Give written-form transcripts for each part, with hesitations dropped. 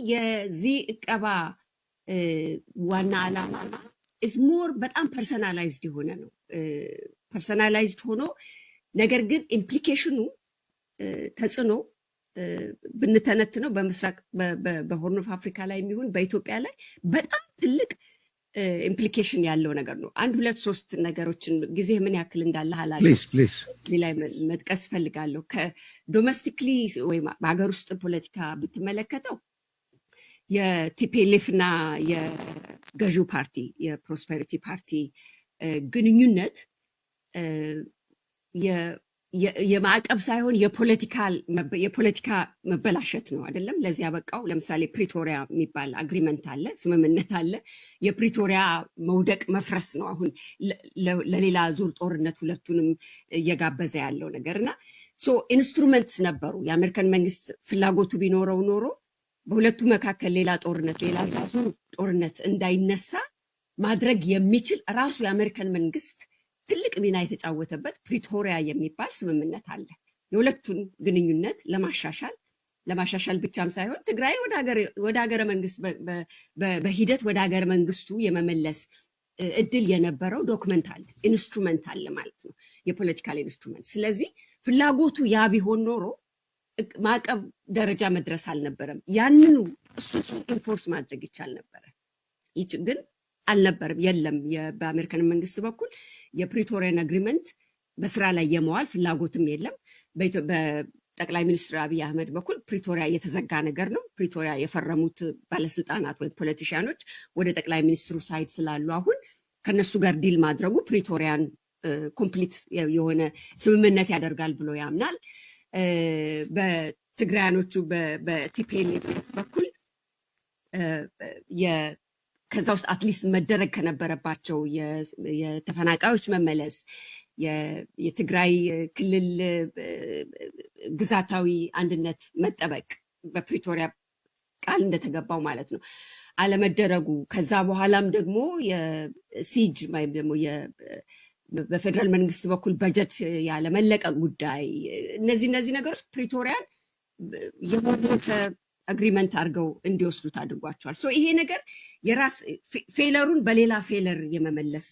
የዚህ እቀባ ዋና ዓላማ is more በጣም ፐርሰናላይዝድ የሆነ ነው። ፐርሰናላይዝድ ሆኖ ነገር ግን ኢምፕሊኬሽኑ ተጽዕኖ ብንተነትነው በምስራቅ በሆርን ኦፍ አፍሪካ ላይ የሚሆን በኢትዮጵያ ላይ በጣም ትልቅ ኢምፕሊኬሽን ያለው ነገር ነው። አንድ ሁለት ሶስት ነገሮችን ጊዜ ምን ያክል እንዳለ ሐላል ላይ መጥቀስ ፈልጋለሁ። ከዶሜስቲክሊ ወይ በሀገር ውስጥ ፖለቲካ ብትመለከተው የቲፒኤልኤፍ እና የገዢው ፓርቲ የፕሮስፐሪቲ ፓርቲ ግንኙነት የማዕቀብ ሳይሆን የፖለቲካ መበላሸት ነው አይደለም። ለዚህ ያበቃው ለምሳሌ ፕሪቶሪያ የሚባል አግሪመንት አለ፣ ስምምነት አለ። የፕሪቶሪያ መውደቅ መፍረስ ነው አሁን ለሌላ ዙር ጦርነት ሁለቱንም እየጋበዘ ያለው ነገርና ኢንስትሩመንትስ ነበሩ። የአሜሪካን መንግስት ፍላጎቱ ቢኖረው ኖሮ በሁለቱ መካከል ሌላ ዙር ጦርነት እንዳይነሳ ማድረግ የሚችል ራሱ የአሜሪካን መንግስት ትልቅ ሚና የተጫወተበት ፕሪቶሪያ የሚባል ስምምነት አለ። የሁለቱን ግንኙነት ለማሻሻል ብቻም ሳይሆን ትግራይ ወደ ሀገረ መንግስት በሂደት ወደ ሀገረ መንግስቱ የመመለስ እድል የነበረው ዶክመንት አለ፣ ኢንስትሩመንት አለ ማለት ነው፣ የፖለቲካል ኢንስትሩመንት። ስለዚህ ፍላጎቱ ያ ቢሆን ኖሮ ማዕቀብ ደረጃ መድረስ አልነበረም። ያንኑ እሱ ኢንፎርስ ማድረግ ይቻል ነበረ። ይህ ግን አልነበረም፣ የለም። በአሜሪካን መንግስት በኩል የፕሪቶሪያን አግሪመንት በስራ ላይ የመዋል ፍላጎትም የለም። በጠቅላይ ሚኒስትር አብይ አህመድ በኩል ፕሪቶሪያ የተዘጋ ነገር ነው። ፕሪቶሪያ የፈረሙት ባለስልጣናት ወይም ፖለቲሽያኖች ወደ ጠቅላይ ሚኒስትሩ ሳይድ ስላሉ አሁን ከነሱ ጋር ዲል ማድረጉ ፕሪቶሪያን ኮምፕሊት የሆነ ስምምነት ያደርጋል ብሎ ያምናል። በትግራያኖቹ በቲፒኤልኤፍ በኩል ከዛ ውስጥ አትሊስት መደረግ ከነበረባቸው የተፈናቃዮች መመለስ፣ የትግራይ ክልል ግዛታዊ አንድነት መጠበቅ በፕሪቶሪያ ቃል እንደተገባው ማለት ነው አለመደረጉ፣ ከዛ በኋላም ደግሞ የሲጅ ወይም ደግሞ በፌደራል መንግስት በኩል በጀት ያለመለቀቅ ጉዳይ፣ እነዚህ ነገሮች ፕሪቶሪያን የሞተ አግሪመንት አድርገው እንዲወስዱት አድርጓቸዋል። ይሄ ነገር የራስ ፌለሩን በሌላ ፌለር የመመለስ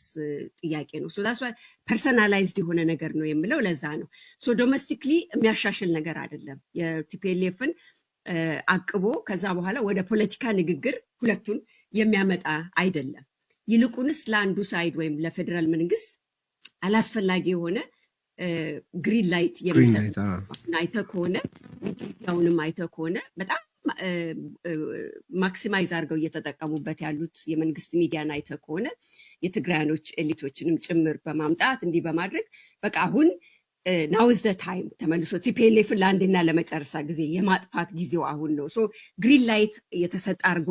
ጥያቄ ነው። ዳስ ፐርሰናላይዝድ የሆነ ነገር ነው የምለው ለዛ ነው። ዶሜስቲክሊ የሚያሻሽል ነገር አይደለም። የቲፒኤልኤፍን አቅቦ ከዛ በኋላ ወደ ፖለቲካ ንግግር ሁለቱን የሚያመጣ አይደለም። ይልቁንስ ለአንዱ ሳይድ ወይም ለፌደራል መንግስት አላስፈላጊ የሆነ ግሪን ላይት የሚሰጥ አይተህ ከሆነ ሚዲያውንም አይተህ ከሆነ በጣም ማክሲማይዝ አድርገው እየተጠቀሙበት ያሉት የመንግስት ሚዲያን አይተህ ከሆነ የትግራያኖች ኤሊቶችንም ጭምር በማምጣት እንዲህ በማድረግ በቃ አሁን ናውዝ ደ ታይም ተመልሶ ቲፒኤልኤፍን ለአንዴና ለመጨረሻ ጊዜ የማጥፋት ጊዜው አሁን ነው። ግሪን ላይት የተሰጠ አድርጎ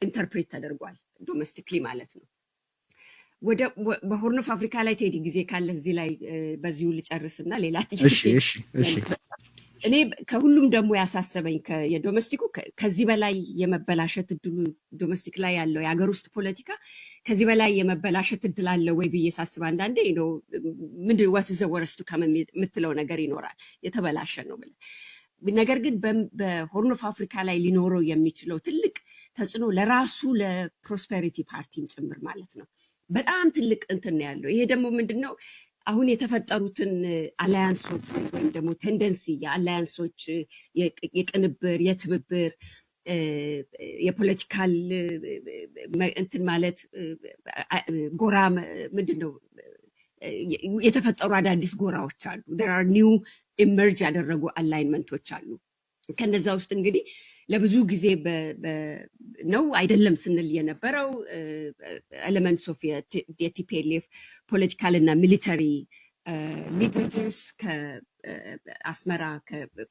ኢንተርፕሬት ተደርጓል፣ ዶሜስቲክሊ ማለት ነው። በሆርን ኦፍ አፍሪካ ላይ ቴዲ ጊዜ ካለ እዚህ ላይ በዚሁ ልጨርስና ሌላ እኔ ከሁሉም ደግሞ ያሳሰበኝ የዶሜስቲኩ ከዚህ በላይ የመበላሸት እድሉ ዶሜስቲክ ላይ ያለው የሀገር ውስጥ ፖለቲካ ከዚህ በላይ የመበላሸት እድል አለ ወይ ብዬ ሳስብ አንዳንዴ ምንድን ዋት ዘ ወርስቱ የምትለው ነገር ይኖራል፣ የተበላሸ ነው ብለህ። ነገር ግን በሆርን ኦፍ አፍሪካ ላይ ሊኖረው የሚችለው ትልቅ ተጽዕኖ ለራሱ ለፕሮስፐሪቲ ፓርቲን ጭምር ማለት ነው በጣም ትልቅ እንትን ያለው። ይሄ ደግሞ ምንድነው አሁን የተፈጠሩትን አላያንሶች ወይም ደግሞ ቴንደንሲ የአላያንሶች የቅንብር የትብብር የፖለቲካል እንትን ማለት ጎራ ምንድነው የተፈጠሩ አዳዲስ ጎራዎች አሉ። there are new emerge ያደረጉ አላይንመንቶች አሉ። ከነዛ ውስጥ እንግዲህ ለብዙ ጊዜ ነው አይደለም ስንል የነበረው ኤሌመንትስ ኦፍ የቲፒኤልኤፍ ፖለቲካል እና ሚሊተሪ ሊደርስ ከአስመራ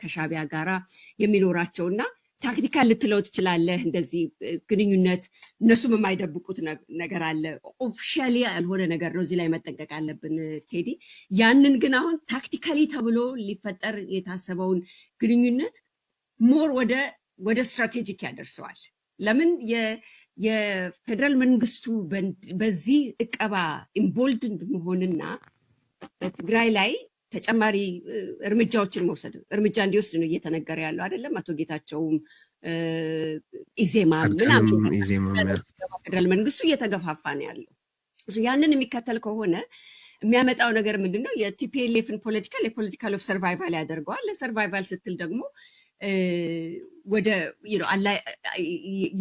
ከሻቢያ ጋራ የሚኖራቸውና ታክቲካል ልትለው ትችላለህ እንደዚህ ግንኙነት እነሱም የማይደብቁት ነገር አለ። ኦፊሻሊ ያልሆነ ነገር ነው፣ እዚህ ላይ መጠንቀቅ አለብን ቴዲ። ያንን ግን አሁን ታክቲካሊ ተብሎ ሊፈጠር የታሰበውን ግንኙነት ሞር ወደ ስትራቴጂክ ያደርሰዋል። ለምን የፌደራል መንግስቱ በዚህ እቀባ ኢንቮልቭድ መሆንና በትግራይ ላይ ተጨማሪ እርምጃዎችን መውሰድ እርምጃ እንዲወስድ ነው እየተነገረ ያለው አይደለም። አቶ ጌታቸውም ኢዜማ ምናምን ኢዜማ ፌደራል መንግስቱ እየተገፋፋ ነው ያለው። ያንን የሚከተል ከሆነ የሚያመጣው ነገር ምንድነው? የቲፒኤልኤፍን የፖለቲካል ኦፍ ሰርቫይቫል ያደርገዋል። ለሰርቫይቫል ስትል ደግሞ ወደ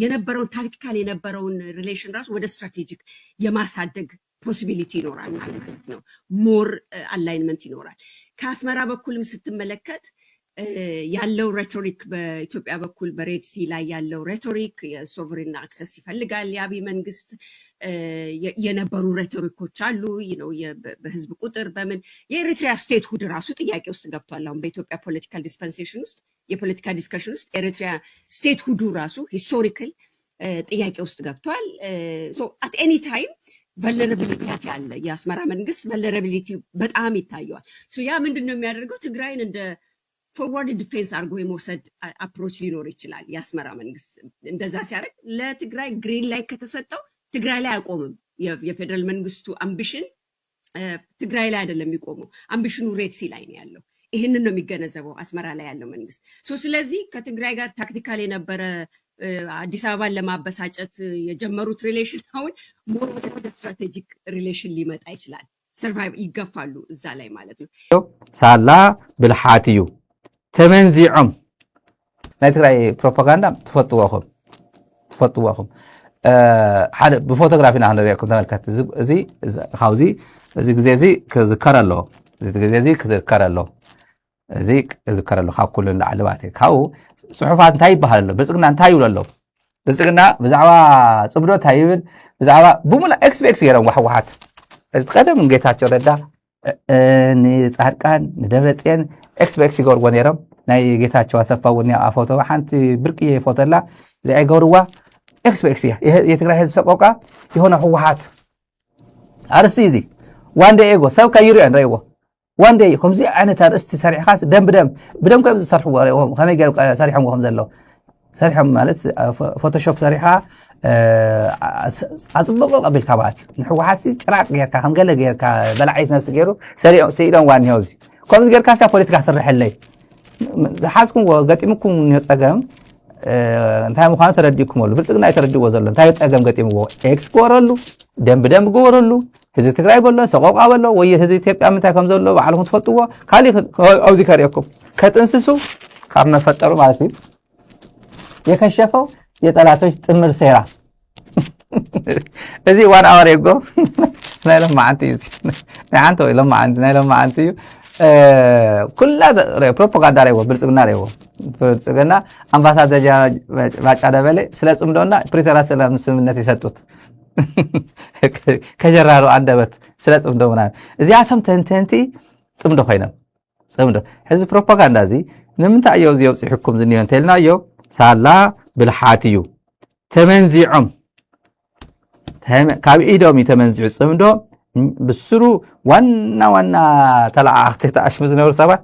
የነበረውን ታክቲካል የነበረውን ሪሌሽን ራሱ ወደ ስትራቴጂክ የማሳደግ ፖሲቢሊቲ ይኖራል ማለት ነው። ሞር አላይንመንት ይኖራል። ከአስመራ በኩልም ስትመለከት ያለው ሬቶሪክ በኢትዮጵያ በኩል በሬድ ሲ ላይ ያለው ሬቶሪክ የሶቨሬን አክሰስ ይፈልጋል የአብይ መንግስት። የነበሩ ሬቶሪኮች አሉ በህዝብ ቁጥር በምን የኤሪትሪያ ስቴት ሁድ ራሱ ጥያቄ ውስጥ ገብቷል። አሁን በኢትዮጵያ ፖለቲካል ዲስፐንሴሽን ውስጥ የፖለቲካ ዲስከሽን ውስጥ ኤሪትሪያ ስቴት ሁዱ ራሱ ሂስቶሪካል ጥያቄ ውስጥ ገብቷል። አት ኤኒ ታይም ቨልነራቢሊቲ ያለ የአስመራ መንግስት ቨልነራቢሊቲ በጣም ይታየዋል። ያ ምንድነው የሚያደርገው? ትግራይን እንደ ፎርዋርድ ዲፌንስ አድርጎ የመውሰድ አፕሮች ሊኖር ይችላል የአስመራ መንግስት። እንደዛ ሲያደርግ ለትግራይ ግሪን ላይ ከተሰጠው ትግራይ ላይ አያቆምም። የፌደራል መንግስቱ አምቢሽን ትግራይ ላይ አይደለም የሚቆመው፣ አምቢሽኑ ሬድ ሲ ላይ ነው ያለው። ይህንን ነው የሚገነዘበው አስመራ ላይ ያለው መንግስት። ስለዚህ ከትግራይ ጋር ታክቲካል የነበረ አዲስ አበባን ለማበሳጨት የጀመሩት ሪሌሽን አሁን ሞር ወደ ስትራቴጂክ ሪሌሽን ሊመጣ ይችላል። ሰርቫይቭ ይገፋሉ እዛ ላይ ማለት ነው። ሳላ ብልሓት እዩ ተመንዚዖም ናይ ትግራይ ፕሮፓጋንዳ ትፈጥዋኹም ሓደ ብፎቶግራፊ ኢና ክንሪአኩም ተመልከት። እዚ ግዜ እዚ ክዝከር ኣለዎ ካብ ኩሉ ላዕሊ ማለት እዩ። ካብኡ ፅሑፋት እንታይ ይበሃል ኣሎ? ብልፅግና እንታይ ይብሉ ኣለዉ? ብልፅግና ብዛዕባ ፅምዶ እንታይ ይብል? ብዛዕባ ብሙላእ ኤክስፔክስ ገይሮም ዋሕወሓት እዚ ቀደም ጌታቸው ረዳ ንፃድቃን ንደብረፅዮን ኤክስፔክስ ይገብርዎ ነይሮም። ናይ ጌታቸው አሰፋ እውን ፎቶ ሓንቲ ብርቅዬ ፎቶ ላ እዚኣ ይገብርዋ ኤክስፔክስ እያ። የትግራይ ህዝብ ሰቆቃ የሆነ ህወሓት አርስቲ እዚ ዋንዴ ኤጎ ሰብ ከይርኦ ንሪእዎ ዋንዴ ከምዚ ዓይነት አርእስቲ ሰሪሕካስ ደም ብደም ከም ዝሰርሕዎ ከመይ ገይሮም ሰሪሖምዎ ከም ዘለዎ ሰሪሖም ማለት ፎቶሾፕ ሰሪሓ አጽብቆ ቀቢልካ ማለት እዩ። ንሕወሓት ጭራቅ ጌርካ ከም ገለ ጌርካ በላዒት ነፍሲ ገይሩ ሰሪዶም ዋኒሆ እዚ ከምዚ ጌርካ ሳ ፖለቲካ ስርሕለይ ዝሓዝኩም ገጢምኩም ፀገም እንታይ ምዃኑ ተረዲእኩም ኣሎ። ብልፅግና የተረዲእዎ ዘሎ እንታይ ፀገም ገጢምዎ ኤክስ ገበረሉ ደም ብደም ገበረሉ ህዝቢ ትግራይ በሎ ሰቆቃ በሎ ወይ ህዝቢ ኢትዮጵያ ምንታይ ከም ዘሎ ባዕልኩም ትፈልጥዎ። ካሊእ ኣብዚ ከሪአኩም ከጥንስሱ ካብ መፈጠሩ ማለት እዩ የከሸፈው የጠላቶች ጥምር ሴራ እዚ ዋን አወር ኤጎ ናይ ሎማዓንቲ እዩ ናይ ሓንቲ ወይ ሎማዓንቲ ናይ ሎማዓንቲ እዩ ኩላ ፕሮፓጋንዳ ረይዎ ብልፅግና ረይዎ ብልፅግና አምባሳደር ባጫ ደበሌ ስለ ፅምዶና ፕሪቶሪያ ሰላም ስምምነት የሰጡት ከጀራሩ አንደበት ስለ ፅምዶ ምናምን እዚኣቶም ተንተንቲ ፅምዶ ኮይኖም ፅምዶ ሕዚ ፕሮፓጋንዳ እዚ ንምንታይ እዩ እዚ የብፅሕኩም ዝኒዮ እንተኢልናዮ ሳላ ብልሓት እዩ ተመንዚዖም ካብ ኢዶም እዩ ተመንዚዑ ፅምዶ ብስሩ ዋና ተለዓኽቲ ተኣሽሙ ዝነበሩ ሰባት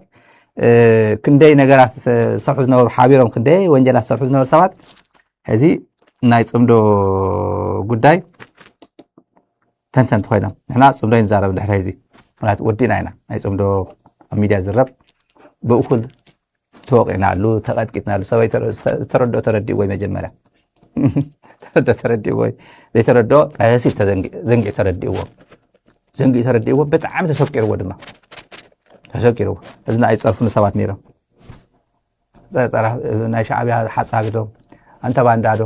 ክንደይ ነገራት ዝሰርሑ ዝነበሩ ሓቢሮም ክንደይ ወንጀላት ዝሰርሑ ዝነበሩ ሰባት ሕዚ ናይ ፅምዶ ጉዳይ ተንተንቲ ኮይኖም ንሕና ፅምዶ ይንዛረብ ድሕሪ ሕዚ ምክንያቱ ወዲና ኢና ናይ ፅምዶ ኣብ ሚድያ ዝረብ ብእኩል ተወቂዕናሉ ተቐጥቂጥናሉ ሰበይ ዝተረድኦ ተረዲኡ ወይ መጀመርያ ተረዲኡ ወይ ዘይተረድኦ ቀሲል ዘንጊዕ ተረዲእዎ ብጣዕሚ ተሰቂርዎ ድማ ተሰቂርዎ እዚ ናይ ፀርፉ ሰባት ነይሮም ናይ ሻዕብያ ሓፃግዶም አንተ ባንዳዶ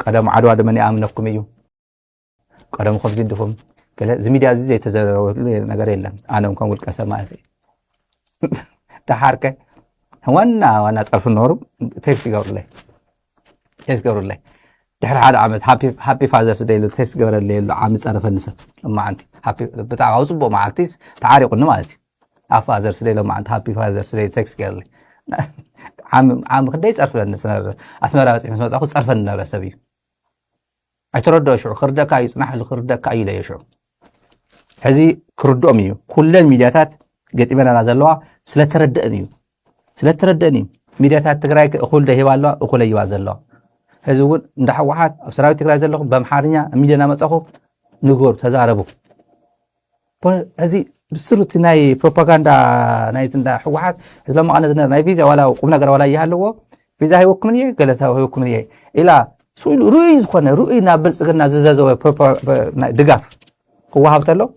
ቀደም ዓድዋ ደመን ይኣምነኩም እዩ ቀደም ከምዚ ድኹም እዚ ሚድያ እዚ ዘይተዘረበሉ ነገር የለን ኣነ እንኳን ውልቀ ሰብ ማለት እዩ ተሓርከ ዋና ፀርፉ ነበሩ ቴክስ ይገብሩለይ ድሕሪ ሓደ ዓመት ሃፒ ፋዘርስ ደይሉ ቴክስ ገበረለይ የሉ ዓሚ ፀረፈኒ ሰብ ሎማዓንቲ ብጣዕሚ ኣብ ፅቡቅ መዓልቲስ ተዓሪቁኒ ማለት እዩ ኣብ ፋዘርስ ደይ ሎማዓንቲ ሃፒ ፋዘርስ ደይ ቴክስ ገይሩለይ ዓሚ ክንደይ ፀርፍለኒ ኣስመራ በፂሕ ምስ መፃኹ ፀርፈኒ ነበረ ሰብ እዩ ኣይተረድኦ ሽዑ ክርደካ እዩ ፅናሕሉ ክርደካ እዩ ለዮ ሽዑ ሕዚ ክርድኦም እዩ ኩለን ሚድያታት ገጢመናና ዘለዋ ስለተረድአን እዩ ሚድያታት ትግራይ እኩል ደሂባ ኣለዋ እኩል ይባ ዘለዋ ሕዚ እውን እንዳ ሕወሓት ኣብ ሰራዊት ትግራይ ዘለኹም በአምሓርኛ ሚድያና መፀኹ ንገሩ ተዛረቡ ሕዚ ብስሩ እቲ ናይ ፕሮፓጋንዳ ናይቲ እንዳ ሕወሓት እዚ ሎማቐነ ዝነበረ ናይ ቪዛ ዋላ ቁም ነገር ዋላ ይሃለዎ ቪዛ ሂወኩምን እየ ገለታ ሂወኩምን እየ ኢላ سؤال رؤي خونه رؤينا بلصقنا ززازو دغاف كوهابتلو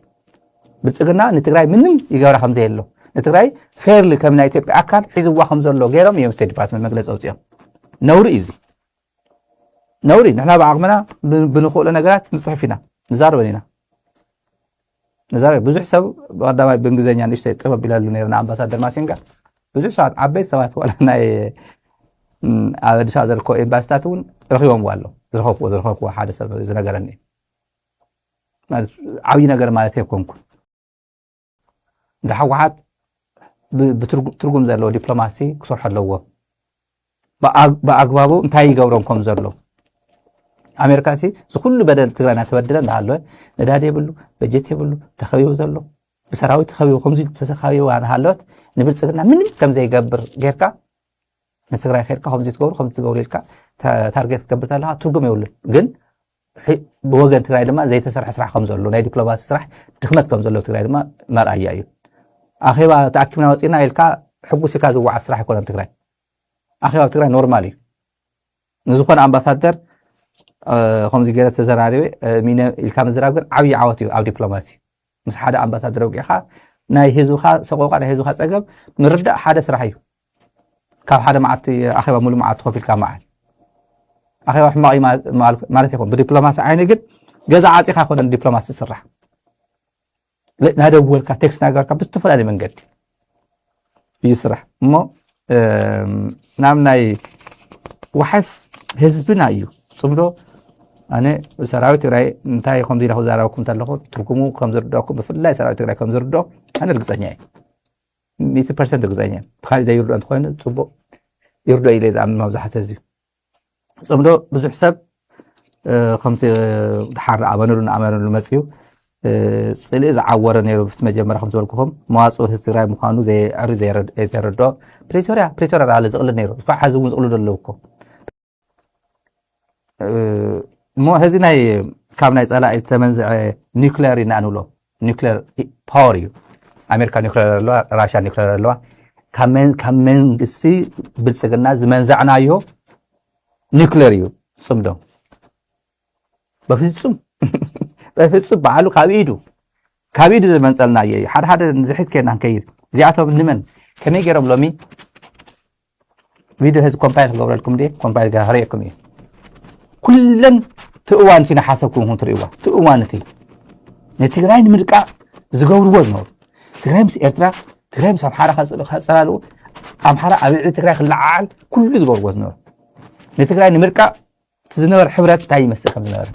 بلصقنا نتግራይ ምንም ይገብራ ከም ዘይሎ نتግራይ ፌርሊ ከም ናይ ኢትዮጵያ አካል ሒዝዋ ከም ዘሎ ገይሮም የም ስቴት ዲፓርትመንት መግለጽ አውጽኦም ነውሪ እዚ ነውሪ ንሕና ብዓቅምና ብንኽእሎ ነገራት ንጽሕፊና ንዛረበና نزار بزح سب قدامي بإنجليزية نيشتى تبى بلالو نيرنا أمباسادر ماسينجا بزح ساعات عبيد سوات ولا ناي أبد سادر كو إمباستاتون رخيهم والله زرخوك واحد سب إذا نقرني عوي نقر ما تيكونكم ده واحد بترجم زلوا دبلوماسي كسر حلوه بأقوابه متى يجورونكم زلوا أمريكا سي كل بدل تقرأنا تبدلنا نحلوه ندادي بلو بجتي بلو تخويه زلوا بسراوي تخويه خمسين تخويه وأنا حلوت نبل سكنا من كم زي جبر غيرك نتقرأ خيرك خمسين تقول لك تارجت جبرت لها ترجم يقول جن بوجن تقرأ لما زي تسرح سرح خمس زلوا نادي دبلوماسي سرح تخمت كم زلوا تقرأ لما ما رأيي أخي بقى تأكدنا وصينا يلك حبوا سكاز وعد سرح يكون تقرأ أخي بقى تقرأ نورمالي نزخون أمباسادر خمس جيرات تزرعي مين الكام زراعي عوي عواتي أو دبلوماسي مس حدا أمباسادر وجيخا ناي هزوخا سقوق على هزوخا سقب نرد حدا سرحي كاب حدا معتي أخي بمول معت خوف الكامعة أخي واحد ما يكون بدبلوماسي عيني قد جزء عاطي خاخد الدبلوماسي سرح لا هذا أول كتكست ناقر كبس تفعل من قد يسرح مو نعم ناي وحس حزبنا يو صبرو أنا سراوي تراي نتاي خم دي له زاراوكم تلخو تركمو كم زردوكم بفلا سراوي تراي كم زردو أنا رجزانية 100% رجزانية تخيل ده يرد أنت خوين صبو يرد إلى إذا عمل مبزحة تزي صبرو بزح حساب خمت حر عبانون عملون المسيو صلي إذا عورة نيرو في مجمع خمس والكهم مواصل هستراي مخانو زي أرد يردو بريتوريا على زغل نيرو فحزون زغلو دلوكم مو هزيناي كامنا يسأل استمنزع نيوكلير نانولو نيوكلير باوريو أمريكا نيوكلير لوا راشيا نيوكلير لوا كمن سي بالسجننا زمنزعنا يو نيوكليريو صمدو بفيتسم بعلو كابيدو زمن سألنا يي حد نزحت كنا نكير زيعتهم نمن كم يجرب لومي فيديو هز كومبايل قبل لكم دي كومبايل جاهريكم دي كلن تؤوان فينا حسبكم هون تريوا تؤوانتي نتغراي نمرقا زغورو نور تغراي مس إرترا تغراي مس أمحارة خسرالو أمحارة أبي تغراي خلعال كل زغورو نور نتغراي نمرقا تزنور حبرات تاي مسخم نور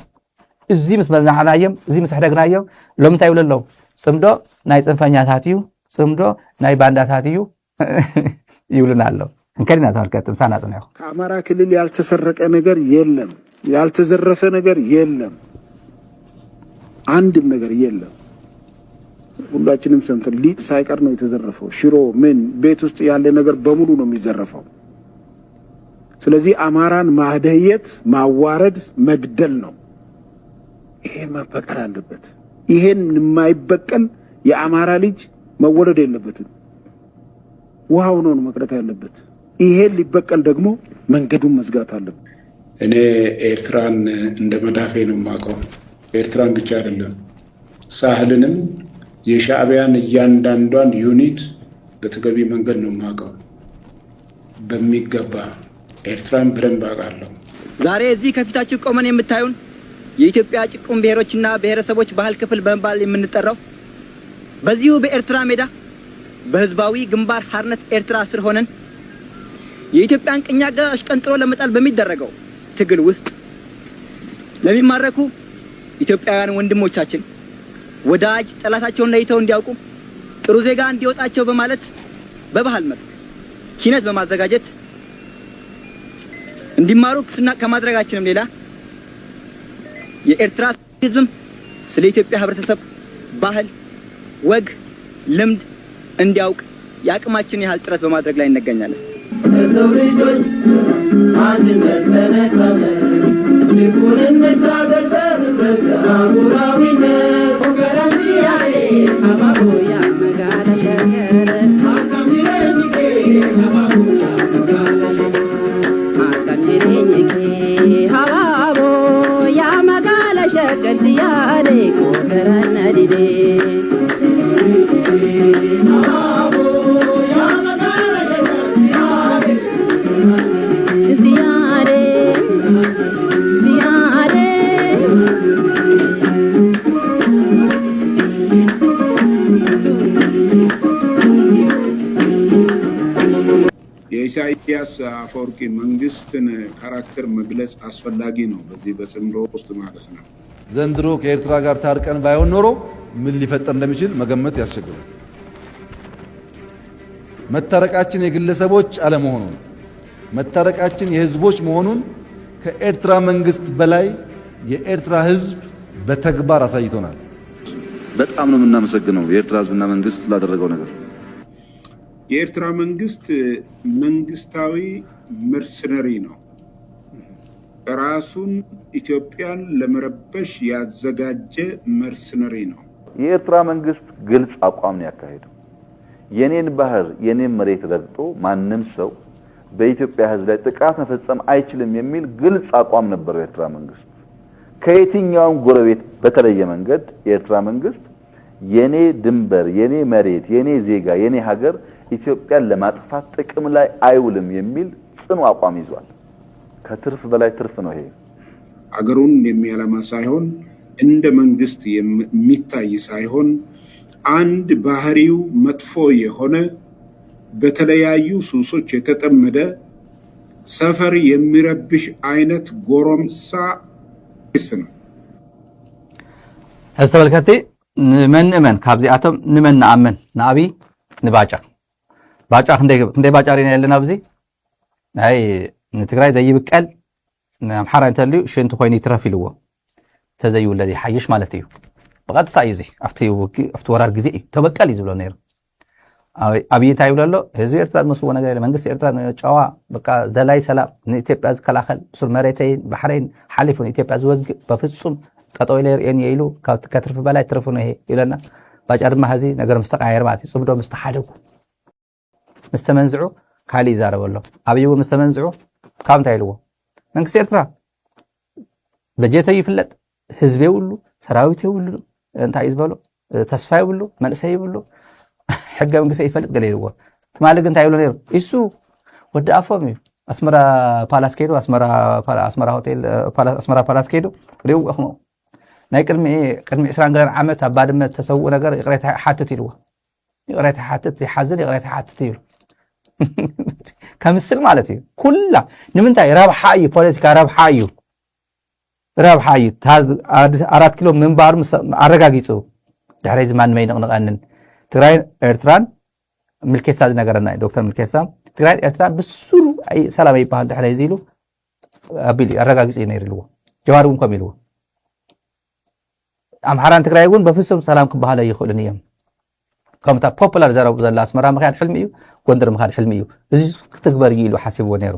زي مس مزنعنا يوم زي مس حدقنا يوم لو متى يقول له سمدو ناي صنفانيات هاتيو سمدو ناي باندات هاتيو يقولنا له እንከሪና ተመልከቱ ሳናጽ ነው ከአማራ ክልል ያልተሰረቀ ነገር የለም ያልተዘረፈ ነገር የለም አንድም ነገር የለም ሁላችንም ሰምተን ሊጥ ሳይቀር ነው የተዘረፈው ሽሮ ምን ቤት ውስጥ ያለ ነገር በሙሉ ነው የሚዘረፈው ስለዚህ አማራን ማህደየት ማዋረድ መግደል ነው ይሄን መበቀል አለበት ይሄን የማይበቀል የአማራ ልጅ መወለድ የለበትም ውሃው ነው መቅረት ያለበት ይሄን ሊበቀል ደግሞ መንገዱን መዝጋት አለበት እኔ ኤርትራን እንደ መዳፌ ነው ማቀው ኤርትራን ብቻ አይደለም ሳህልንም የሻዕቢያን እያንዳንዷን ዩኒት በተገቢ መንገድ ነው ማቀው በሚገባ ኤርትራን በደንብ አውቃለሁ ዛሬ እዚህ ከፊታችሁ ቆመን የምታዩን የኢትዮጵያ ጭቁን ብሔሮችና ብሔረሰቦች ባህል ክፍል በመባል የምንጠራው በዚሁ በኤርትራ ሜዳ በህዝባዊ ግንባር ሓርነት ኤርትራ ስር ሆነን የኢትዮጵያን ቅኝ አገዛዝ ቀንጥሮ ለመጣል በሚደረገው ትግል ውስጥ ለሚማረኩ ኢትዮጵያውያን ወንድሞቻችን ወዳጅ ጠላታቸውን ለይተው እንዲያውቁ ጥሩ ዜጋ እንዲወጣቸው በማለት በባህል መስክ ኪነት በማዘጋጀት እንዲማሩ ከማድረጋችንም ሌላ የኤርትራ ህዝብም ስለ ኢትዮጵያ ህብረተሰብ ባህል ወግ ልምድ እንዲያውቅ ያቅማችን ያህል ጥረት በማድረግ ላይ እንገኛለን ሰውልጆች አንድነት ተነካለ ሽኩርን መታገል በአጉራዊነት ወገራንያዬ አማቦያ መጋደሸገረ አካሚረኝኬ አማቦያ መጋደሸገረ አካሚረኝኬ የኢሳያስ አፈወርቂ መንግስትን ካራክተር መግለጽ አስፈላጊ ነው በዚህ በጽምዶ ውስጥ ማለት ነው። ዘንድሮ ከኤርትራ ጋር ታርቀን ባይሆን ኖሮ ምን ሊፈጠር እንደሚችል መገመት ያስቸግራል። መታረቃችን የግለሰቦች አለመሆኑን መታረቃችን የህዝቦች መሆኑን ከኤርትራ መንግስት በላይ የኤርትራ ህዝብ በተግባር አሳይቶናል። በጣም ነው የምናመሰግነው የኤርትራ ህዝብና መንግስት ስላደረገው ነገር። የኤርትራ መንግስት መንግስታዊ መርሰነሪ ነው። ራሱን ኢትዮጵያን ለመረበሽ ያዘጋጀ መርሰነሪ ነው። የኤርትራ መንግስት ግልጽ አቋም ነው ያካሄደው። የኔን ባህር የኔን መሬት ረግጦ ማንም ሰው በኢትዮጵያ ህዝብ ላይ ጥቃት መፈጸም አይችልም የሚል ግልጽ አቋም ነበረው የኤርትራ መንግስት። ከየትኛውም ጎረቤት በተለየ መንገድ የኤርትራ መንግስት የኔ ድንበር የኔ መሬት የኔ ዜጋ የኔ ሀገር ኢትዮጵያን ለማጥፋት ጥቅም ላይ አይውልም የሚል ጽኑ አቋም ይዟል። ከትርፍ በላይ ትርፍ ነው ይሄ። አገሩን የሚያለማ ሳይሆን እንደ መንግስት የሚታይ ሳይሆን አንድ ባህሪው መጥፎ የሆነ በተለያዩ ሱሶች የተጠመደ ሰፈር የሚረብሽ አይነት ጎረምሳ ነው። ተመልከቲ ንመን ካብዚአቶም ንመን ንኣምን ንአብይ ንባጫ ባጫ ክንደይ ባጫ ሪና ያለና ኣብዚ ናይ ንትግራይ ዘይብቀል ንኣምሓራ እንተልዩ ሽንቲ ኮይኑ ይትረፍ ኢልዎ ተዘይውለድ ይሓይሽ ማለት እዩ። ብቐጥታ እዩ እዚ ኣብቲ ወራር ግዜ እዩ ተበቀል እዩ ዝብሎ ነይሩ። ኣብይ እንታይ ይብሎ ኣሎ ህዝቢ ኤርትራ ዝመስልዎ ነገር የለ መንግስቲ ኤርትራ ጨዋ በቃ ደላይ ሰላም ንኢትዮጵያ ዝከላኸል ሱር መሬተይን ባሕረይን ሓሊፉ ንኢትዮጵያ ዝወግእ በፍጹም ጠጠው ኢለ የርእየኒ ኢሉ ከትርፍ በላይ ትርፍ ነው ይሄ ይብለና። ባጫ ድማ ሕዚ ነገር ምስ ተቃየረ ማለት እዩ። ፅምዶ ምስ ተሓደጉ ምስ ተመንዝዑ ካሊእ ይዛረብ ኣሎ። ኣብይ እውን ምስ ተመንዝዑ ካብ እንታይ ኢልዎ መንግስቲ ኤርትራ በጀተ ይፍለጥ ህዝቢ የብሉ ሰራዊት የብሉ እንታይ እዩ ዝበሎ ተስፋ የብሉ መንእሰይ የብሉ ሕገ መንግስቲ ይፈልጥ ገለ ይልዎ። ትማሊ ግን እንታይ ይብሎ ነይሩ እሱ ወዲ ኣፎም እዩ ኣስመራ ፓላስ ከይዱ ኣስመራ ሆቴል ኣስመራ ፓላስ ከይዱ ሪኡ እኽሞ ናይ ቅድሚ 20 ዓመት ኣብ ባድመ ተሰውኡ ነገር ይቕሬታ ሓትት ኢልዎ። ይቕሬታ ሓትት ይሓዝን ይቕሬታ ሓትት ይብሉ ከምስል ማለት እዩ። ኩላ ንምንታይ ረብሓ እዩ ፖለቲካ ረብሓ እዩ ረብሓ እዩ። 4 ኪሎ ምንባሩ ኣረጋጊፁ ድሕሪ ዝማን መይንቕንቐንን ትግራይ ኤርትራን ምልኬሳ ዝነገረና ዶክተር ምልኬሳ ትግራይ ኤርትራን ብሱሩ ሰላም ይባሃል ድሕሪ እዚ ኢሉ ኣቢሉ ኣረጋጊፁ ነይሩ ኢልዎ። ጀዋር እውን ከም ኢልዎ ኣምሓራን ትግራይ እውን በፍጹም ሰላም ክበሃል ይኽእሉን እዮም። ከምታ ፖፑላር ዘረቡ ዘላ ኣስመራ ምኽያድ ሕልሚ እዩ ጎንደር ምኽያድ ሕልሚ እዩ እዚ ክትግበር ኢሉ ሓሲብዎ ነይሩ።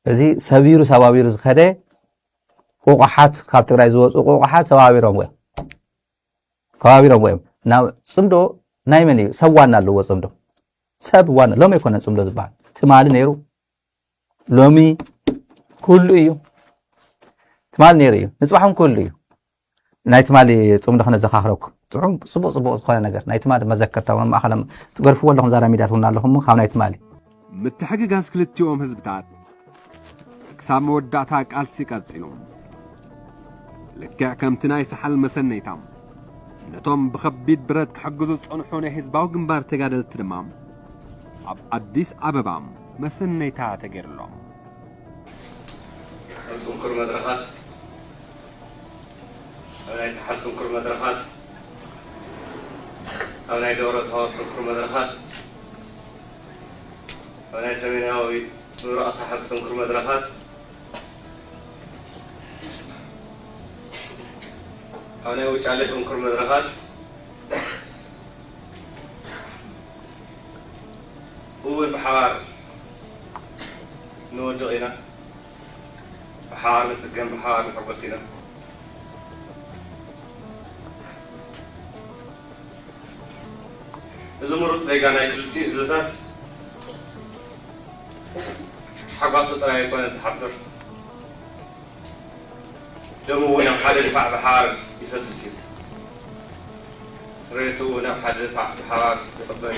እዚ ሰቢሩ ሰባቢሩ ዝኸደ ቁቑሓት ካብ ትግራይ ዝወፁ ቁቑሓት ሰባቢሮም እዮም ከባቢሮም እዮም። ናብ ፅምዶ ናይ መን እዩ ሰብ ዋና ኣለዎ ፅምዶ ሰብ ዋና ሎሚ ኣይኮነን ፅምዶ ዝበሃል ትማሊ ነይሩ ሎሚ ኩሉ እዩ ትማሊ ነይሩ እዩ ንፅባሕም ኩሉ እዩ። ናይ ትማሊ ፅምዶ ክነዘኻኽረኩም ፅቡቅ ዝኾነ ነገር ናይ ትማሊ መዘከርታ ማእኸል ትገርፍዎ ኣለኹም ዛራ ሚድያት እውን ኣለኹም ካብ ናይ ትማሊ ምትሕግጋዝ ክልቲኦም ህዝብታት ክሳብ መወዳእታ ቃልሲ ቀፂሎም ልክዕ ከምቲ ናይ ሰሓል መሰነይታም ነቶም ብከቢድ ብረት ክሕግዙ ዝፀንሑ ናይ ህዝባዊ ግንባር ተጋደልቲ ድማ ኣብ ኣዲስ ኣበባ መሰነይታ ተገይሩሎም ስንኩር መድረኻት ኣብ ናይ ሰሓል ስንኩር መድረኻት ኣብ ናይ ደብረ ታቦት ስንኩር መድረኻት ኣብ ናይ ሰሜናዊ ምብራቕ ሰሓል ስንኩር መድረኻት ኣብ ናይ ውጫሌ ስንኩር መድረኻት እውን ብሓባር ንወድቕ ኢና ብሓባር ንስገም ብሓባር ንሕጎስ ኢና እዚ ምሩፅ ዜጋ ናይ ክልቲኡ ህዝብታት ሓጓሱ ጥራይ ኣይኮነ ዝሓብር دمو ناب حد دفاع بحار يفسسي رئيسه ناب حد دفاع بحار يقبلني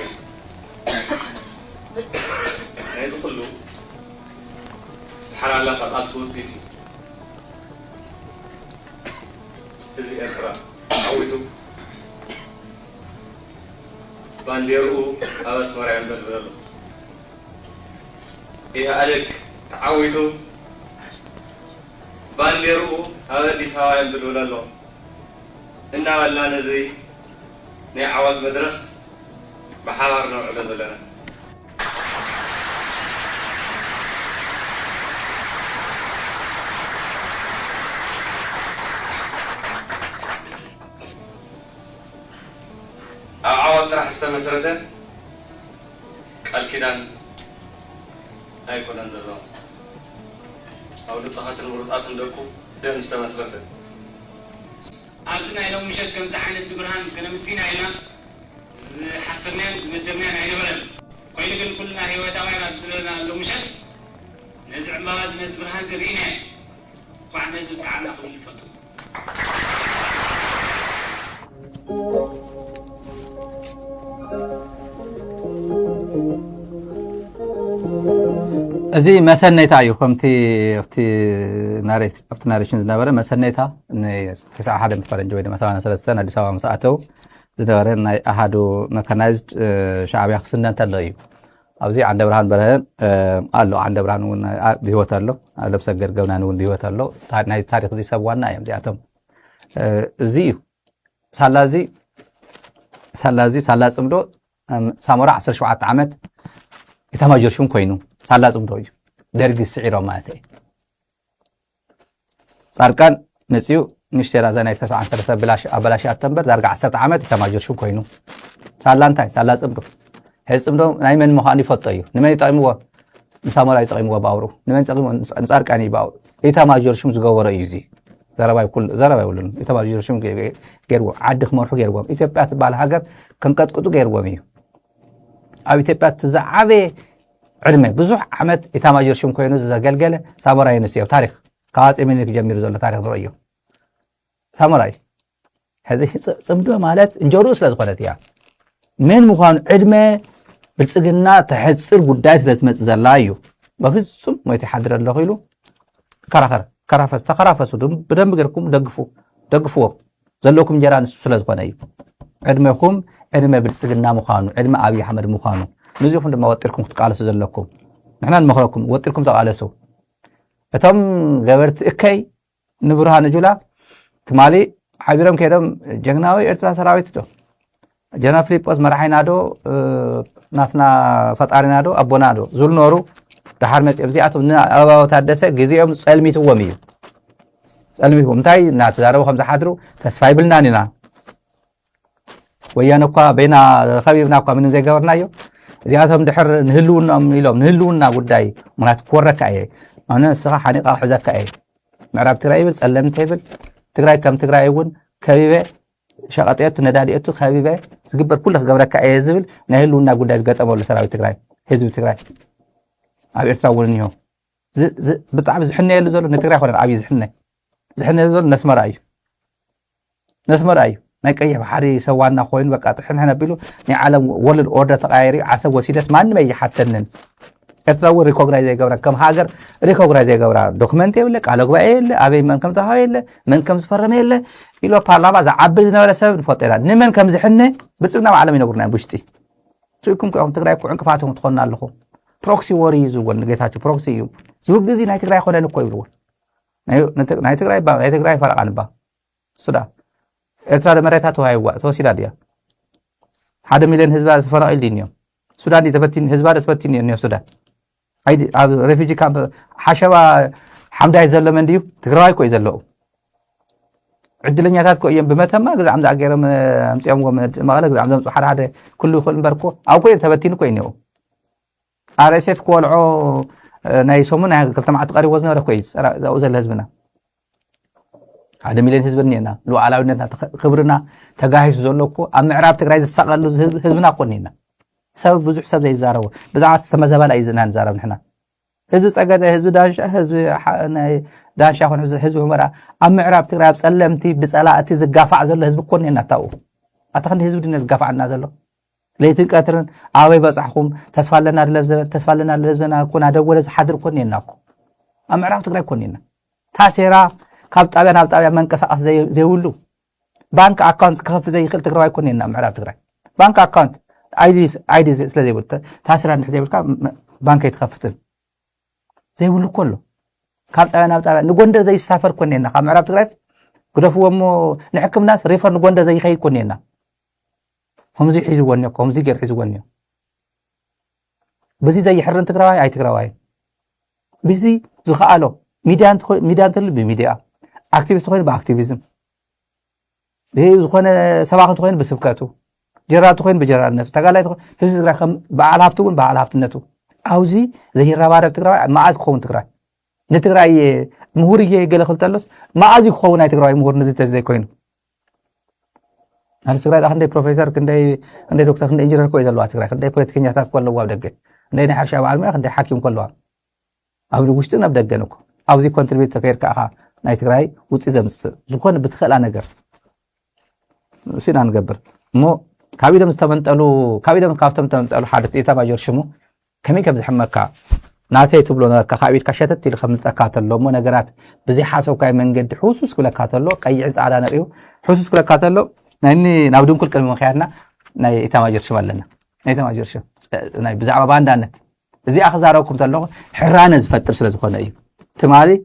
يدخلوا سبحان الله قد ألسوسي حزب إرترا عودوا بانديرو أبس مريم بالبلد إيه ألك تعودوا بانديرو هذا اللي سوايم بالبلد إنا ولا نزي نعوض مدرخ بحوار نوع لنا عوض راح استمسرته الكدان هيكون انزلوا او نصحت الورصات عندكم دم استمسرته عاوزنا لو مشات كم زعانة زبرهان كنا مسينا إلى حسنين مدرنين عين بلد وين كلنا هي وداوينا زلنا لو مشات نزع موازن زبرهان زرينا وعنا نزل تعالى خلي الفتو أزي مسنيتا يومتي أفتي ناريشنز نبرة مسنيتا إن تسعة حدا مفرنج ويدا مثلا سلسلة دي سوا مساعته زدورة إن أحدو مكانايزد شعبي خصنا تلاقيه أو زي عند برهان برهان قال له عند برهان ون بيوت له لبس الجرجونا نون بيوت له تاريخ زي سبوانا يوم زياتهم زي سالازي مدو سامورا 17 عامات يتماجر شون كوينو سالازم دوي درجي السعيرة ماتي صار كان مسيو نشتري زي 9 بلاش أتمبر درجة 10 عامات يتماجر شون كوينو سالانتاي سالازم دو هزم دو نايمن مهاني فطيو نمن يطعموا مسامورا يطعموا باورو نمن يطعموا نصار كاني باور يتماجر شون زغورا يزي زرباي كلن يتماجر شون غيرو عدخ مرحو غيرو إثيوبيا تبال هاجر كنقطقطو غيرو ميو أو إثيوبيا تزعبي علمي بزح عمد يتماجر شون كوينو زغلغله ساموراي نسيو تاريخ كاس امينك جمير زله تاريخ دريو ساموراي هذه صمدو مالت انجورو سلازخونت يا من مخان علمي بالصقنا تحصر غداي سلازمص زلايو بفصم ما يتحضر الله خيلو كرافس تخرافسو بدم غيركم دغفو زلوكم جيران سلازخونايو علميكم علمي بالصقنا مخانو علم ابي احمد مخانو نزيكم لما وطركم تقالسوا زلكم نحن نمخركم وطركم تقالسوا اتم غبرت اكاي نبرهان جولا تمالي حبيرم كيدم جغناوي ارترا سراويت دو جنا فيليبوس مرحينا دو نافنا فطارنا دو ابونا دو زول نورو دحر مت ابزياتو اباو تادسه غزيهم صلميتو صلميهم تاي ناتزارو خمسه حدرو تسفاي بلنانينا ويانكوا بينا خبيبنا من زي غورنايو زياتهم دحر نهلونا قداي منات كورك اي انا صراحه حنيقه حزك اي معرب تراي بل سلمت يبل تግራይ كم تግራይ ون كبيبه شقطيت نداديته خبيبه زغبر كله غبرك اي زبل نهلونا قداي زغطمول سراوي تግራይ حزب تግራይ اب ارترا ونيو بطعم زحنه يلو زلو نتግራይ خون ابي زحنه زلو نسمراي ناي قيه بحري سوانا خوين بقى طحنا نبيلو ني عالم ولد اوردر تقايري عسب وسيدس ما نمي يحتنن اتراو ريكوغنايز يغبر كم هاجر ريكوغنايز يغبر دوكمنت يبلك على غبايل ابي من كم تهايل من كم زفرم يله يلو بارلاما زعبز نبل سب فطيرا نمن كم زحنه بصقنا عالم ينغرنا بوشتي تكون كم تግራይ كون كفاتهم تخنا لكم بروكسي ووريز ونغيتاچو بروكسي يو زوب غزي ناي تግራይ خونن كو يبلو ناي تግራይ فرقان با سودا ኤርትራ ለመሬታቱ ሃይዋ ተወሲዳድያ 1 ሚሊዮን ህዝብ ተፈናቅል ዲንዮ ሱዳን ተፈቲን ህዝብ ተፈቲን ነው ሱዳን አይዲ ሬፊጂ ካምፕ ሓሸባ ሓምዳይ ዘለመን ዲዩ ትግራይ ኮይ ዘለው ዕድለኛታት ኮየም በመተማ ግዛም ዛገረም አምጽያም መቀለ ግዛም ዘምጹ ሓደ ኩሉ ይኹል እንበርኮ አው ኮይ ተፈቲን ኮይ ነው አርኤስኤፍ ኮልዖ ናይ ሶሙን ናይ ከተማዓት ቀሪ ወዝነ ወረ ኮይ ዛው ዘለ ህዝብና 1 ሚሊዮን ህዝብ ነና ሉዓላዊነትና ክብርና ተጋሂሱ ዘለኮ ኣብ ምዕራብ ትግራይ ዝሳቀሉ ህዝብና ኮኒና ሰብ ብዙሕ ሰብ ዘይዛረቡ ብዛዕባ ተመዘባላ ይዝናን ዛረብ ንሕና ህዝብ ፀገደ ህዝብ ዳንሻ ህዝብ ዳንሻ ኮን ህዝቢ ሁመራ ኣብ ምዕራብ ትግራይ ኣብ ጸለምቲ ብጸላእቲ ዝጋፋዕ ዘሎ ህዝቢ ኮን የና ታው ኣተኸንዲ ህዝቢ ድነ ዝጋፋዕና ዘሎ ለይትን ቀትርን ኣበይ በጻሕኩም ተስፋለና ለዘና ኮና ደወለ ዝሓድር ኮን የና እኮ ኣብ ምዕራብ ትግራይ ኮን የና ታሴራ ካብ ጣብያ ናብ ጣብያ መንቀሳቀስ ዘይብሉ ባንክ ኣካውንት ክኸፍ ዘይኽእል ትግራዋይ ኮን የና ምዕራብ ትግራይ ባንክ ኣካውንት አይዲ ስለ ዘይብሉ ታሴራ ንሕ ዘይብልካ ባንክ ይትኸፍትን ዘይብሉ ኮሎ ካብ ጣብያ ናብ ጣብያ ንጎንደር ዘይሳፈር ኮን የና ካብ ምዕራብ ትግራይስ ግደፍዎሞ ንሕክምናስ ሪፈር ንጎንደር ዘይኸይድ ኮን የና همزي حيزوني همزي غير حيزوني بزي زي حرن تግራዋይ አይ ትግራዋይ بزي ዝخአሎ ሚዲያን ትል በሚዲያ አክቲቪስት ኮይኑ በአክቲቪዝም ይሄ ዝኾነ ሰባኺ ኮይኑ በስብከቱ ጀራቱ ኮይኑ በጀራነቱ ተጋላይ ህዝቢ ትግራይ ከም በዓል ሃፍቱ ግን በዓል ሃፍትነቱ አውዚ ዘይራባረብ ትግራዋይ ማዓዝ ክኸውን ትግራይ ንትግራይ ምሁር ገለ ክልተሎስ ማዓዝ ክኸውን አይ ትግራዋይ ምሁር ነዚ ተዘይ ኮይኑ هل سكرات عندي بروفيسور عندي دكتور عندي انجينير كويس الوقت سكرات عندي بوليتيكيا تاس كله واب دقة عندي نحر شعب عالمي عندي حاكم كله أو لوجستنا بدقة نكو أو زي كونتريبيوت تغير كأها ناي سكراي وتزم زكون بتخل أنا جر سين أنا جبر مو كابيدا مستمتلو كابيدا مكافتم تمتلو حادث إيه تبع جرشمو كمين كبز حمكا ناتي تبلونا كخابيد كشتت تيل خمسة كاتلو مو نجارات بزي حاسو كاي من جد حوسوس كله كاتلو كي يعز على نريو حوسوس كله كاتلو ناني ناودون كل كلمة خيارنا ناي إتماجر شو مالنا ناي إتماجر شو ناي بزعم باندانت زي أخذ عراكم تلو حرانز فتر سلز خنا أيه تمالي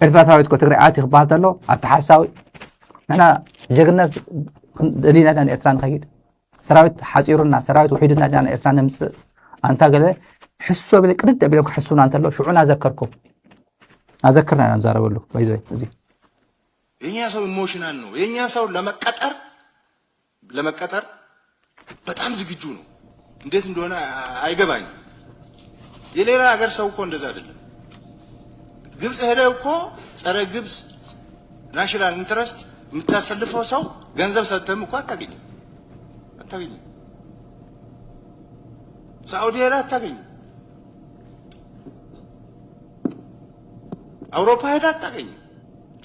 إرتباط سويت كتير عاتي خبات تلو التحساوي أنا جعنا دليلنا عن إرتباط خير سراويت حزيرنا سراويت وحيدنا عن إرتباط نمس أنت قال حسوا بالكرد بيلك حسونا أنت لو شو أنا أذكركم أذكرنا أنا زارا بقوله بايزوي زي ينيا سو إيموشنال نو ينيا سو ለመቀጠር በጣም ዝግጁ ነው እንዴት እንደሆነ አይገባኝ የሌላ ሀገር ሰው እኮ እንደዛ አይደለም ግብጽ ሄደው እኮ ጸረ ግብጽ ናሽናል ኢንተረስት የምታሰልፈው ሰው ገንዘብ ሰጥተም እኮ አታገኝ ሳውዲ ሄዳ አታገኝ አውሮፓ ሄዳ አታገኝ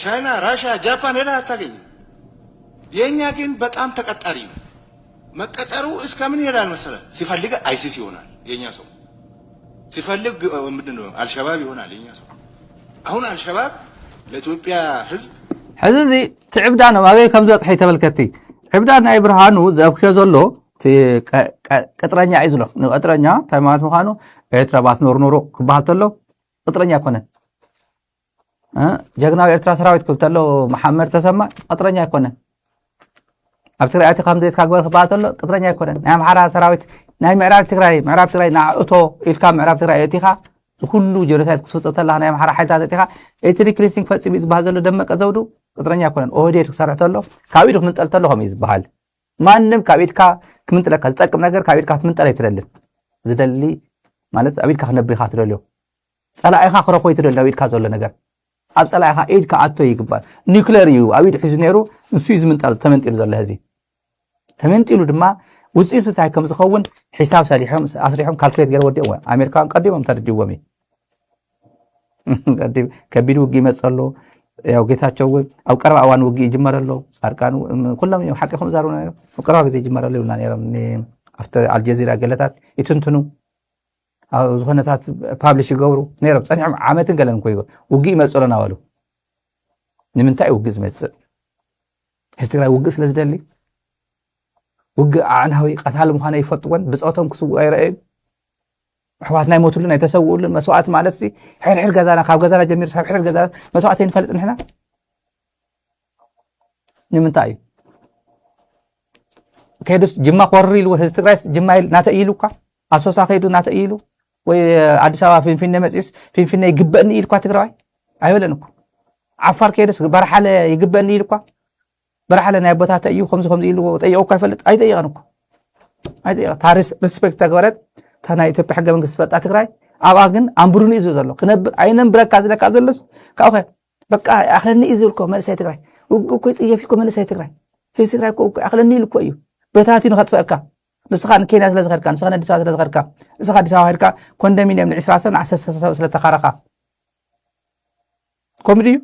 ቻይና ራሽያ ጃፓን ሄዳ አታገኝ የኛ ግን በጣም ተቀጣሪ ነው መቀጠሩ እስከምን ይሄዳል መሰለ ሲፈልግ አይሲስ ይሆናል የኛ ሰው ሲፈልግ ምንድነው አልሸባብ ይሆናል የኛ ሰው አሁን አልሸባብ ለኢትዮጵያ ህዝብ حزي تعبدانا ما بي كم زصحي تبلكتي عبدانا اي برهانو زابخ زلو قطرኛ አይዝሎ قطرኛ ታይማት መኻኑ ኤርትራ ባስ ኖሮ ክባልተሎ قطرኛ ኮነ ጀግናው ኤርትራ ሰራዊት ክልተሎ መሐመድ ተሰማ قطرኛ ኮነ أبتغري أتي خام ديت كاغور خباتلو قطرኛ يكونن نعم حرا سراويت ناي معراب تغراي ناعتو إلكام معراب تغراي اتيخا كله جلسات كسوتتلا ناي حرا حيتات اتيخا اتري كليسينغ فصيب يزبازلو دمق زودو قطرኛ يكونن اوديت كسرحتلو كاويد كمنطلتلو هم يزبحال مانم كاويدكا كمنطلك زطقم ነገር كاويدكا تمنطل يتدلل زدلي ማለት አቢድካ ከነብሪኻ ትደልዮ ጸላኢኻ ክረኾ ይትደል አቢድካ ዘሎ ነገር ኣብ ጸላኢኻ ኤድካ ኣቶ ይግባል ኒውክሌር እዩ አቢድ ሒዙ ነይሩ ንሱ ይዝምንጣል ተመንጢሉ ዘሎ ህዚ ተመንጢሉ ድማ ውጽኢቱ ታይ ከም ዝኸውን ሒሳብ ሰሊሖም ኣስሪሖም ካልኩሌት ገይረ ወዲኦም ኣሜሪካን ቀዲሞም ተደጅዎም ቀዲም ከቢድ ውጊ መጸሎ ያው ጌታቸው ኣብ ቀረባ እዋን ውጊ ይጅመረሎ ጻርቃን ኩሎም ሓቂኹም ዛሩ ነይሮም ኣብ ቀረባ ግዜ ይጅመረሎ ይብልና ነይሮም ኣፍተ አልጀዚራ ገለታት ይትንትኑ أو زخنتات publish يجورو نيرب صنيع عامتين قالن كويجو وجي مسؤولنا والو نمنتاي وجز مس هستغلا وجز لزدلي وج عن هوي قتال مخانه يفطون بصوتهم كسو ايرئ حواتنا يموتولنا يتسوولن مسواعت مالت سي حير غزانا خاب غزانا جمير صاحب حير غزانا مسواعتين فلط نحنا نمنتاي كيدس جما قوري لو هستغلاس جما ناتايلوكا اسوسا خيدو ناتايلو ወይ አዲስ አበባ ፊንፊኔ መጽስ ፊንፊኔ ይግበእኒ ኢልኳ ትግራይ አይበለንኩ አፋር ከደስ በረሐለ ይግበእኒ ኢልኳ በረሐለ ናይ ቦታ ተዩ ከምዚ ኢሉ ጠየቁ አይፈልጥ አይጠየቅንኩ አይጠየቅ ፓሪስ ሪስፔክት ተገበረት ታና ኢትዮጵያ ሕገ መንግስት ፈጣ ትግራይ አባ ግን አንብሩኒ ይዞ ዘሎ ክነብር አይነን ብረካ ዝለካ ዘለስ ካውኸ በቃ አኽለኒ ይዝልኮ መልሰይ ትግራይ እኮ ይጽየፊኮ መልሰይ ትግራይ ትግራይ እኮ አኽለኒ ይልኮ እዩ በታቲኑ ከጥፈካ نسخان كينا سلا زغركا نسخان ديسا سلا زغركا نسخان ديسا هيركا كوندومينيوم ل20 سنه 10 سنه سلا تخارخا ኮሜዲ እዩ